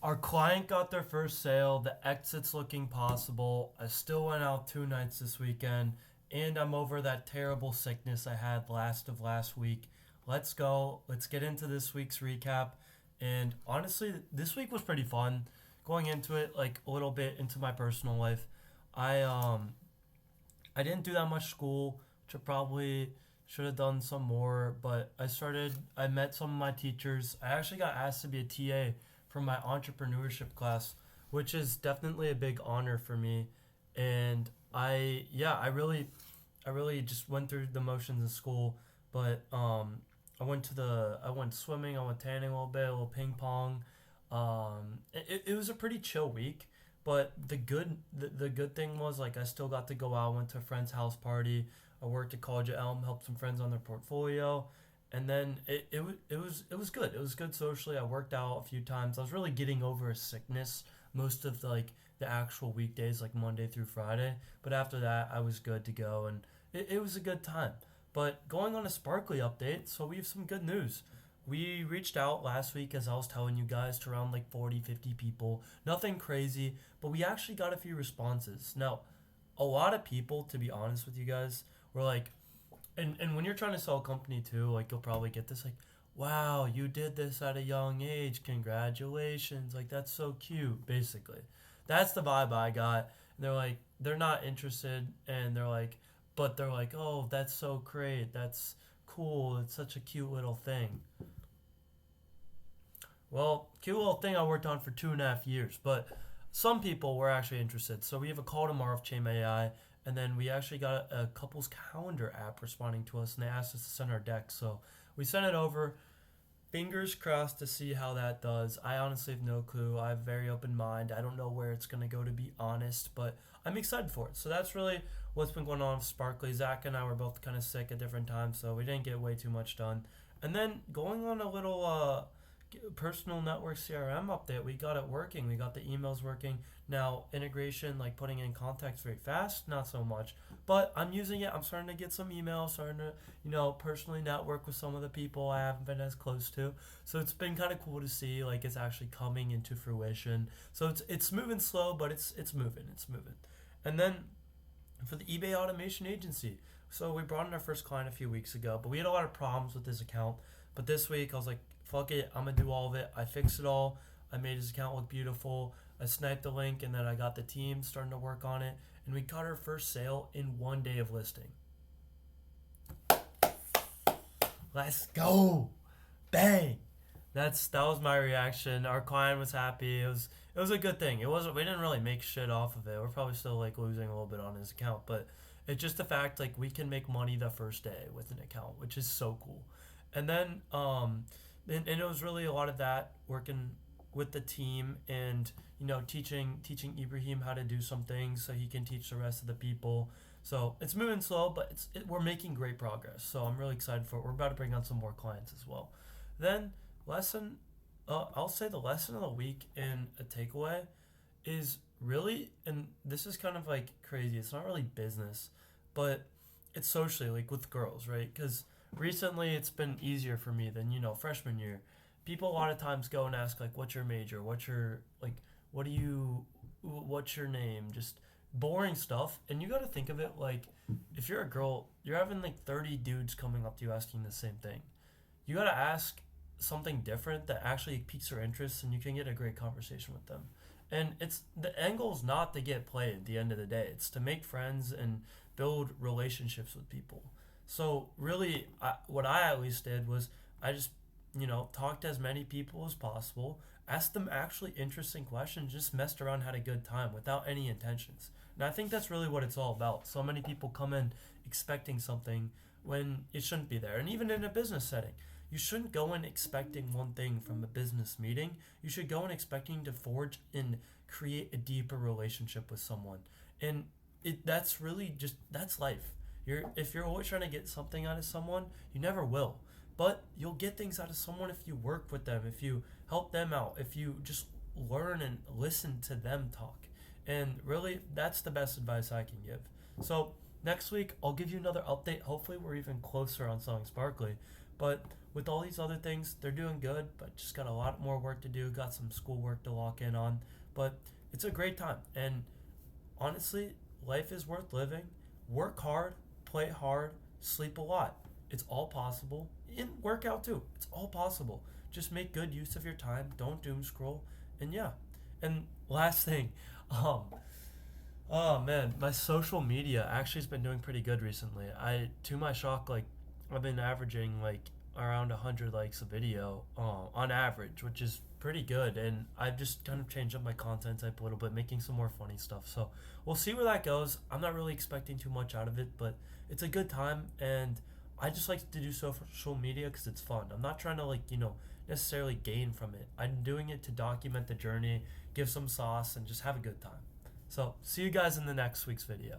Our client got their first sale. The exit's looking possible. I still went out 2 nights this weekend, and I'm over that terrible sickness I had last week. Let's go. Let's get into this week's recap. And honestly, this week was pretty fun. Going into it like a little bit into my personal life, I I didn't do that much school, which I probably should have done some more. But I met some of my teachers. I actually got asked to be a TA for my entrepreneurship class, which is definitely a big honor for me. And I really just went through the motions in school. But I went swimming, I went tanning a little bit, a little ping pong. It was a pretty chill week. But the good thing was like I still got to go out. Went to a friend's house party. I worked at College of Elm, helped some friends on their portfolio, and then it was good. It was good socially. I worked out a few times. I was really getting over a sickness most of the actual weekdays, like Monday through Friday. But after that, I was good to go, and it was a good time. But going on a Sparkly update, so we have some good news. We reached out last week, as I was telling you guys, to around like 40, 50 people. Nothing crazy, but we actually got a few responses. Now, a lot of people, to be honest with you guys, were like, and when you're trying to sell a company too, like you'll probably get this like, wow, you did this at a young age. Congratulations. Like, that's so cute, basically. That's the vibe I got. And they're like, they're not interested, and they're like, oh, that's so great. That's cool. It's such a cute little thing. Well, cute little thing I worked on for 2.5 years, but some people were actually interested. So we have a call tomorrow with Chain AI, and then we actually got a couples calendar app responding to us, and they asked us to send our deck. So we sent it over. Fingers crossed to see how that does. I honestly have no clue. I have a very open mind. I don't know where it's gonna go, to be honest, but I'm excited for it. So that's really what's been going on with Sparkly. Zach and I were both kind of sick at different times, so we didn't get way too much done. And then going on a little personal network CRM update. We got it working. We got the emails working. Now integration, like putting in contacts very fast, not so much. But I'm using it. I'm starting to get some emails. Starting to personally network with some of the people I haven't been as close to. So it's been kind of cool to see like it's actually coming into fruition. So it's moving slow, but it's moving. It's moving. And then for the eBay automation agency. So we brought in our first client a few weeks ago, but we had a lot of problems with his account. But this week I was like, fuck it, I'm gonna do all of it. I fixed it all. I made his account look beautiful. I sniped the link, and then I got the team starting to work on it, and we got our first sale in 1 day of listing. Let's go, bang! That was my reaction. Our client was happy. It was a good thing. It wasn't. We didn't really make shit off of it. We're probably still like losing a little bit on his account, but it's just the fact like we can make money the first day with an account, which is so cool. And then and it was really a lot of that working with the team, and teaching Ibrahim how to do some things so he can teach the rest of the people. So it's moving slow, but we're making great progress. So I'm really excited for it. We're about to bring on some more clients as well. Then lesson, I'll say the lesson of the week in a takeaway is really, and this is kind of like crazy. It's not really business, but it's socially, like with girls, right? Because recently it's been easier for me than freshman year. People a lot of times go and ask like, what's your major, what's your like, what do you what's your name, just boring stuff. And you got to think of it like, if you're a girl, you're having like 30 dudes coming up to you asking the same thing. You got to ask something different that actually piques their interest, and you can get a great conversation with them. And it's the end goal is not to get played at the end of the day. It's to make friends and build relationships with people. So really, what I at least did was I just talked to as many people as possible, asked them actually interesting questions, just messed around, had a good time without any intentions. And I think that's really what it's all about. So many people come in expecting something when it shouldn't be there. And even in a business setting, you shouldn't go in expecting one thing from a business meeting. You should go in expecting to forge and create a deeper relationship with someone. And that's really just that's life. If you're always trying to get something out of someone, you never will. But you'll get things out of someone if you work with them, if you help them out, if you just learn and listen to them talk. And really, that's the best advice I can give. So next week, I'll give you another update. Hopefully, we're even closer on selling Sparkly. But with all these other things, they're doing good, but just got a lot more work to do, got some schoolwork to lock in on. But it's a great time. And honestly, life is worth living. Work hard, play hard, sleep a lot. It's all possible. And work out too. It's all possible. Just make good use of your time. Don't doom scroll. And yeah. And last thing, um, oh man, my social media actually has been doing pretty good recently. To my shock, like I've been averaging like around 100 likes a video on average, which is pretty good. And I've just kind of changed up my content type a little bit, making some more funny stuff. So we'll see where that goes. I'm not really expecting too much out of it, but it's a good time. And I just like to do social media because it's fun. I'm not trying to necessarily gain from it. I'm doing it to document the journey, give some sauce, and just have a good time. So see you guys in the next week's video.